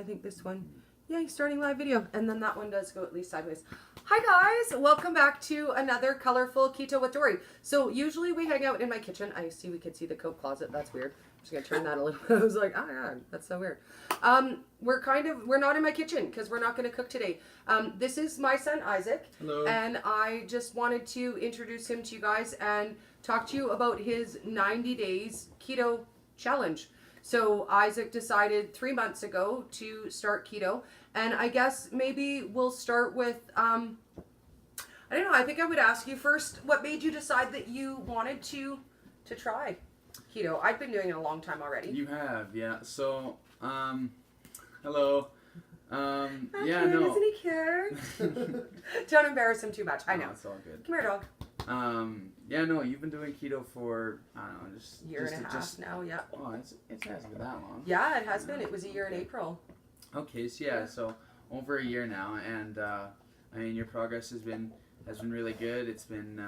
I think this one, yay, starting live video. And then that one does go at least sideways. Hi guys, welcome back to another colorful Keto with Dory. So usually we hang out in my kitchen. I see we could see the coat closet. That's weird. I'm just gonna turn that a little bit. I was like, oh yeah, that's so weird. We're not in my kitchen because we're not gonna cook today. This is my son Isaac. Hello. And I just wanted to introduce him to you guys and talk to you about his 90 days keto challenge. So Isaac decided 3 months ago to start keto, and I guess maybe we'll start with, I don't know, I think I would ask you first, what made you decide that you wanted to try keto? I've been doing it a long time already. You have, yeah. So, hello. Yeah, no. no. Doesn't he care? Don't embarrass him too much. I know. It's all good. Come here, dog. Yeah, no, you've been doing keto for, I don't know, just... Year and a half now, yeah. Oh, it hasn't been that long. Yeah, it has been. It was a year in April. Okay, so yeah, so over a year now, and, I mean, your progress has been really good. It's been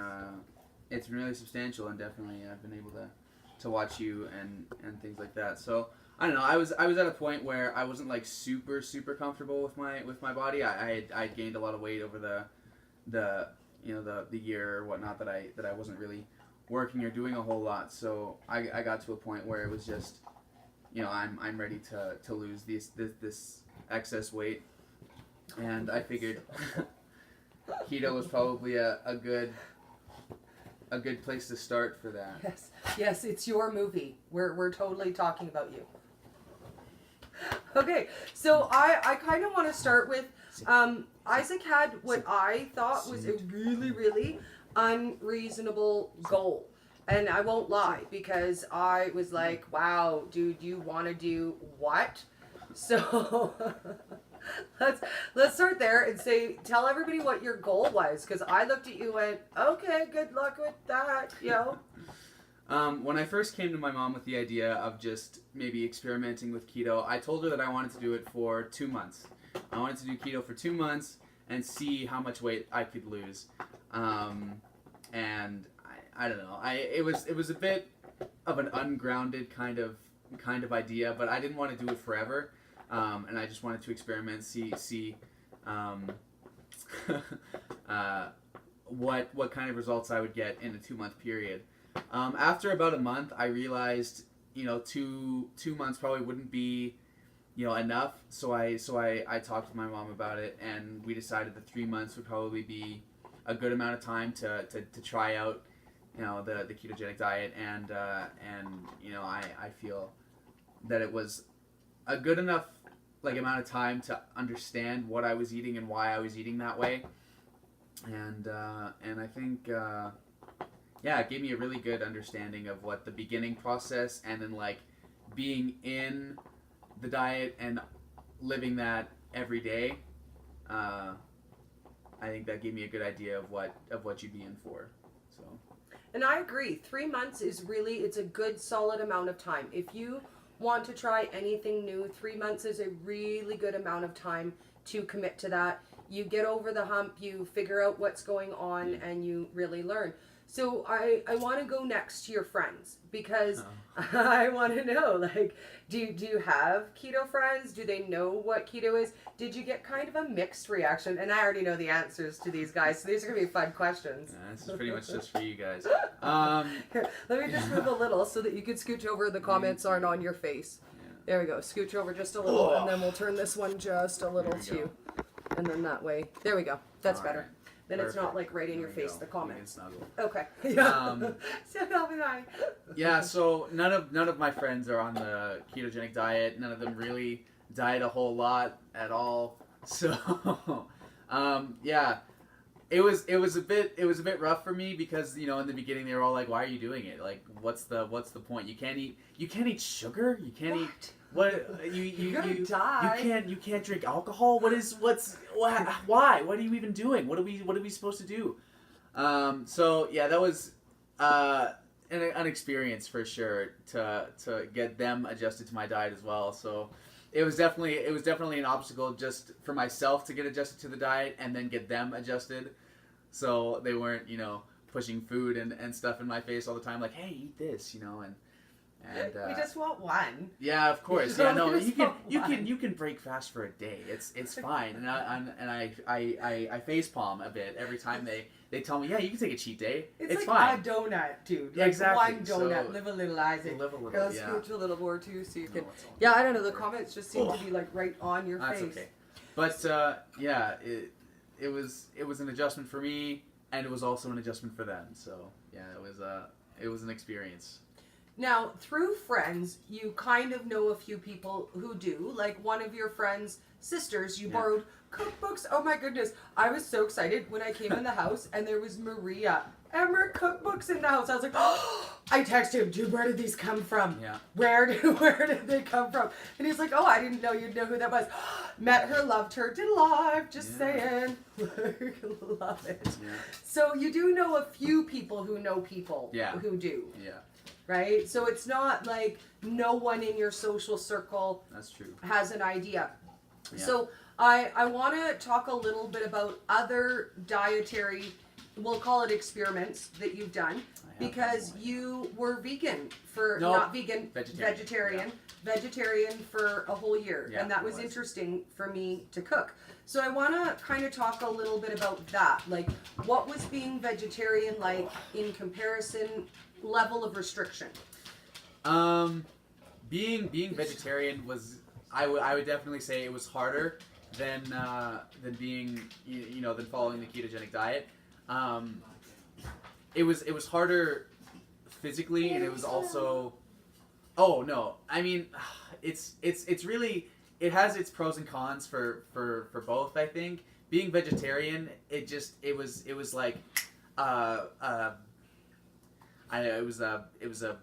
really substantial, and definitely I've been able to watch you and things like that. So, I don't know, I was at a point where I wasn't like super comfortable with my body. I gained a lot of weight over the year or whatnot that I wasn't really working or doing a whole lot. So I got to a point where it was just, I'm ready to lose this excess weight, and I figured keto was probably a good place to start for that. Yes, it's your movie. We're totally talking about you. Okay, so I kind of want to start with, Isaac had what I thought was a really unreasonable goal. And I won't lie, because I was like, wow, dude, you want to do what? So let's start there and tell everybody what your goal was, because I looked at you and went, okay, good luck with that, When I first came to my mom with the idea of just maybe experimenting with keto, I told her that I wanted to do it for 2 months. I wanted to do keto for 2 months and see how much weight I could lose. And I don't know. It was a bit of an ungrounded kind of idea, but I didn't want to do it forever. And I just wanted to experiment, see what kind of results I would get in a 2-month period. After about a month, I realized, 2 months probably wouldn't be, enough. So I talked to my mom about it, and we decided that 3 months would probably be a good amount of time to try out, the ketogenic diet, and I feel that it was a good enough amount of time to understand what I was eating and why I was eating that way, and I think. Yeah, it gave me a really good understanding of what the beginning process and then being in the diet and living that every day. I think that gave me a good idea of what you'd be in for. So. And I agree. 3 months is it's a good solid amount of time. If you want to try anything new, 3 months is a really good amount of time to commit to that. You get over the hump, you figure out what's going on, and you really learn. So I want to go next to your friends, because I want to know, do you have keto friends? Do they know what keto is? Did you get kind of a mixed reaction? And I already know the answers to these guys, so these are going to be fun questions. Yeah, this is pretty much just for you guys. Here, let me just move a little so that you can scooch over. The comments aren't on your face. Yeah. There we go. Scooch over just a little, and then we'll turn this one just a little too. And then that way. There we go. That's all better. Right. Then perfect. It's not right in your face, the comments. Okay. Yeah. So help me out. Yeah, so none of my friends are on the ketogenic diet. None of them really diet a whole lot at all. So yeah. It was a bit rough for me, because in the beginning they were all like, why are you doing it? What's the point? You can't eat sugar? You can't eat You're gonna die. You can't drink alcohol? Why? What are you even doing? What are we supposed to do? So yeah, that was an experience for sure to get them adjusted to my diet as well. So it was definitely an obstacle just for myself to get adjusted to the diet and then get them adjusted, so they weren't pushing food and stuff in my face all the time, like, hey, eat this, And we just want one. yeah, of course. So Yeah, no, we just want one. you can break fast for a day. It's fine. And I face palm a bit every time they tell me, yeah, you can take a cheat day. It's like fine. a donut, dude. Yeah, Like exactly. one donut. So, live a little, Isaac. live a little, Go yeah. scooch a little more too, so you can. No, it's all Yeah, I don't good. know. The comments just seem to be like right on your That's face. okay. But yeah, it was an adjustment for me, and it was also an adjustment for them. So yeah, it was an experience. Now, through friends, you kind of know a few people who do. Like one of your friends' sisters, you borrowed cookbooks. Oh my goodness. I was so excited when I came in the house and there was Maria Emmer cookbooks in the house. I was like, oh, I texted him, dude, where did these come from? Yeah. Where did they come from? And he's like, oh, I didn't know you'd know who that was. Met her, loved her, did live, just saying. Love it. Yeah. So you do know a few people who know people who do. Yeah. Right? So it's not like no one in your social circle That's true. has an idea. Yeah. So I want to talk a little bit about other dietary, we'll call it experiments that you've done, because you were vegan for, not vegan, vegetarian for a whole year. Yeah, and that was interesting for me to cook. So I want to kind of talk a little bit about that. Like, what was being vegetarian like in comparison, level of restriction? Being vegetarian was, I would definitely say it was harder than being than following the ketogenic diet. It was harder physically, and it was also, oh no, I mean, it's really, it has its pros and cons for both. I think being vegetarian, it was like it was a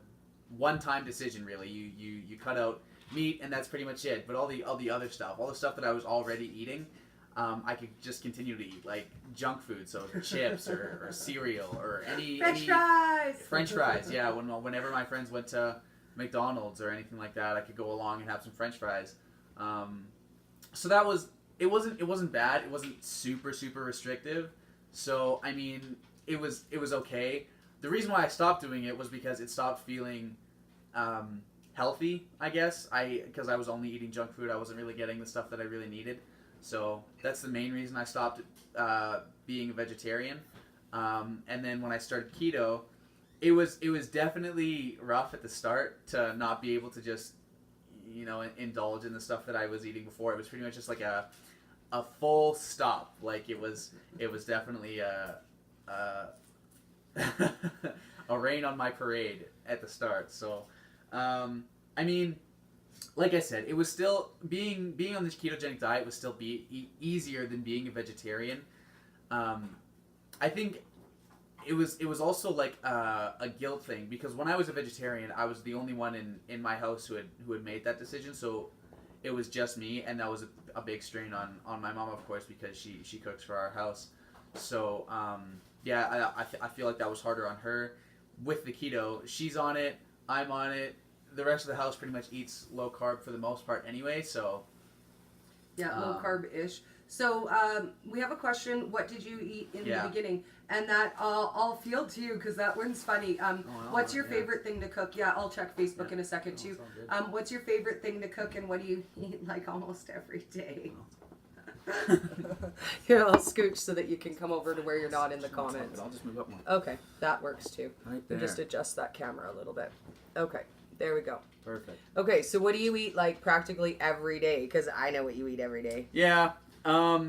one-time decision, really. You cut out meat, and that's pretty much it. But all the other stuff, all the stuff that I was already eating, I could just continue to eat, like junk food, so chips or cereal or any French fries. Yeah, whenever my friends went to McDonald's or anything like that, I could go along and have some French fries. So that was, it wasn't bad. It wasn't super restrictive. So I mean, it was okay. The reason why I stopped doing it was because it stopped feeling healthy, I guess. Because I was only eating junk food. I wasn't really getting the stuff that I really needed. So that's the main reason I stopped being a vegetarian. And then when I started keto, it was definitely rough at the start to not be able to just indulge in the stuff that I was eating before. It was pretty much just like a full stop. Like it was definitely a rain on my parade at the start. So, I mean, like I said, it was still being on this ketogenic diet was still easier than being a vegetarian. I think it was also like a guilt thing, because when I was a vegetarian, I was the only one in my house who had made that decision. So it was just me, and that was a big strain on my mom, of course, because she cooks for our house. So yeah, I feel like that was harder on her. With the keto, she's on it, I'm on it. The rest of the house pretty much eats low carb for the most part anyway, so. Yeah, low carb-ish. So we have a question. What did you eat in the beginning? And that I'll field to you, because that one's funny. What's your favorite thing to cook? Yeah, I'll check Facebook in a second too. What's your favorite thing to cook, and what do you eat like almost every day? Here, I'll scooch so that you can come over to where you're not in the comments. I'll just move up more. Okay, that works too. Right there. Just adjust that camera a little bit. Okay, there we go. Perfect. Okay, so what do you eat like practically every day? Because I know what you eat every day. Yeah. I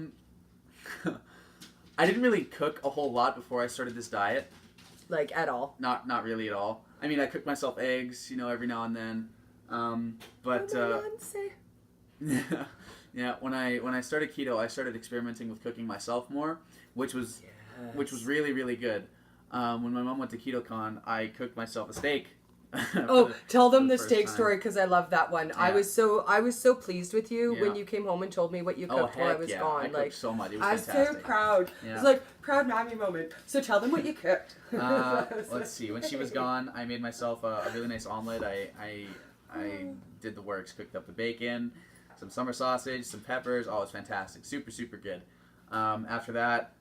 didn't really cook a whole lot before I started this diet. Like at all? Not really at all. I mean, I cook myself eggs, every now and then. But yeah, when I started keto, I started experimenting with cooking myself more, which was really, really good. When my mom went to KetoCon, I cooked myself a steak. Tell them the steak story, because I love that one. Yeah. I was so pleased with you when you came home and told me what you cooked while I was gone. I cooked so much. It was fantastic. I was so proud. Yeah. It was like proud mommy moment. So tell them what you cooked. Let's see. When she was gone, I made myself a really nice omelet. I did the works, cooked up the bacon, some summer sausage, some peppers. Oh, it was fantastic. Super good. After that,